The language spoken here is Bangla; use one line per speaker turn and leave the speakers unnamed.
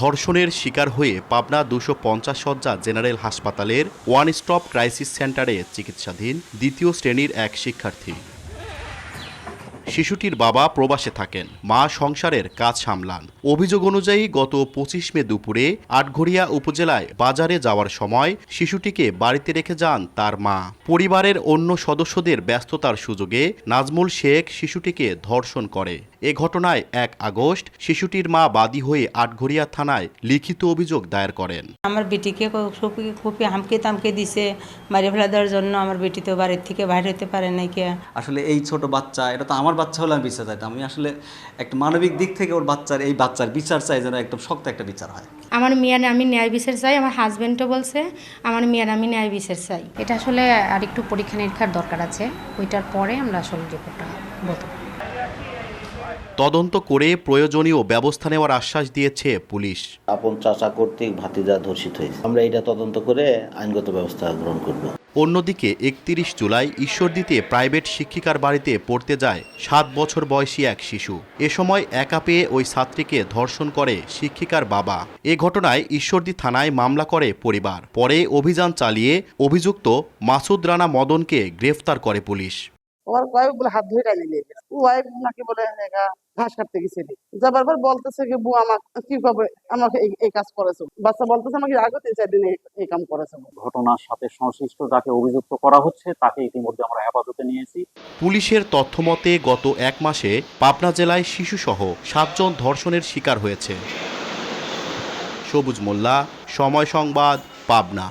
ধর্ষণের শিকার হয়ে পাবনা 250 শয্যা জেনারেল হাসপাতালের ওয়ান স্টপ ক্রাইসিস সেন্টারে চিকিৎসাধীন দ্বিতীয় শ্রেণীর এক শিক্ষার্থী। শিশুটির বাবা প্রবাসে থাকেন, মা সংসারের কাজ সামলান। অভিযোগ অনুযায়ী গত 25 মে দুপুরে আটঘরিয়া উপজেলায় বাজারে যাওয়ার সময় শিশুটিকে বাড়িতে রেখে যান তার মা। পরিবারের অন্য সদস্যদের ব্যস্ততার সুযোগে নাজমুল শেখ শিশুটিকে ধর্ষণ করে। এ ঘটনায় 1 আগস্ট শিশুটির মা বাদী হয়ে আটঘরিয়া থানায় লিখিত অভিযোগ দায়ের করেন।
আমার বেটিকে খুবই হামকে তামকে দিছে মারি ফেলা দেওয়ার জন্য। আমার বেটি তো বাড়ির থেকে বাইরে হতে পারে নাই। কে
আসলে এই ছোট বাচ্চা, এটা তো আমার বাচ্চা হলে আমি বিচার চাইতাম। আমি আসলে একটা মানবিক দিক থেকে ওর বাচ্চার বিচার চাই, যেন একদম শক্ত একটা বিচার হয়।
আমার মেয়ের আমি ন্যায় বিচার চাই। আমার হাজব্যান্ডও বলছে আমার মেয়ের আমি ন্যায় বিচার চাই।
এটা আসলে আরেকটু পরীক্ষা নিরীক্ষার দরকার আছে, ওইটার পরে আমরা আসলে রিপোর্টটা বলতে পারি।
তদন্ত করে প্রয়োজনীয় ব্যবস্থা নেওয়ার আশ্বাস দিয়েছে পুলিশ।
আপন চাচা কর্তৃক ভাতিজা ধর্ষিত হয়েছে, আমরা এটা তদন্ত করে আইনগত ব্যবস্থা গ্রহণ করব।
অন্যদিকে 31 জুলাই ঈশ্বরদীতে প্রাইভেট শিক্ষিকার বাড়িতে পড়তে যায় 7 বছর বয়সী এক শিশু। এ সময় একা পেয়ে ওই ছাত্রীকে ধর্ষণ করে শিক্ষিকার বাবা। এ ঘটনায় ঈশ্বরদী থানায় মামলা করে পরিবার। পরে অভিযান চালিয়ে অভিযুক্ত মাসুদ রানা মদনকে গ্রেফতার করে পুলিশ।
ওর ওয়াইফ বলে হাত ধরে টাইনে নিয়ে গেছে। ওয়াইফ নাকি বলে ঘাস কাটতে গেছে, যাবার পর বলতেছে কি বউ আমাকে কি করবে, আমাকে এই কাজ করেছে। বাচ্চা বলতেছে আমাকে আগে 3-4 দিন এই কাম করেছে।
ঘটনার সাথে সংশ্লিষ্ট যাকে অভিযুক্ত করা হচ্ছে তাকে ইতিমধ্যে আমরা হেফাজতে নিয়েছি।
পুলিশের তথ্যমতে গত 1 মাসে পাবনা জেলায় শিশুসহ 7 জন ধর্ষণের শিকার হয়েছে। সবুজ মোল্লা, সময় সংবাদ, পাবনা।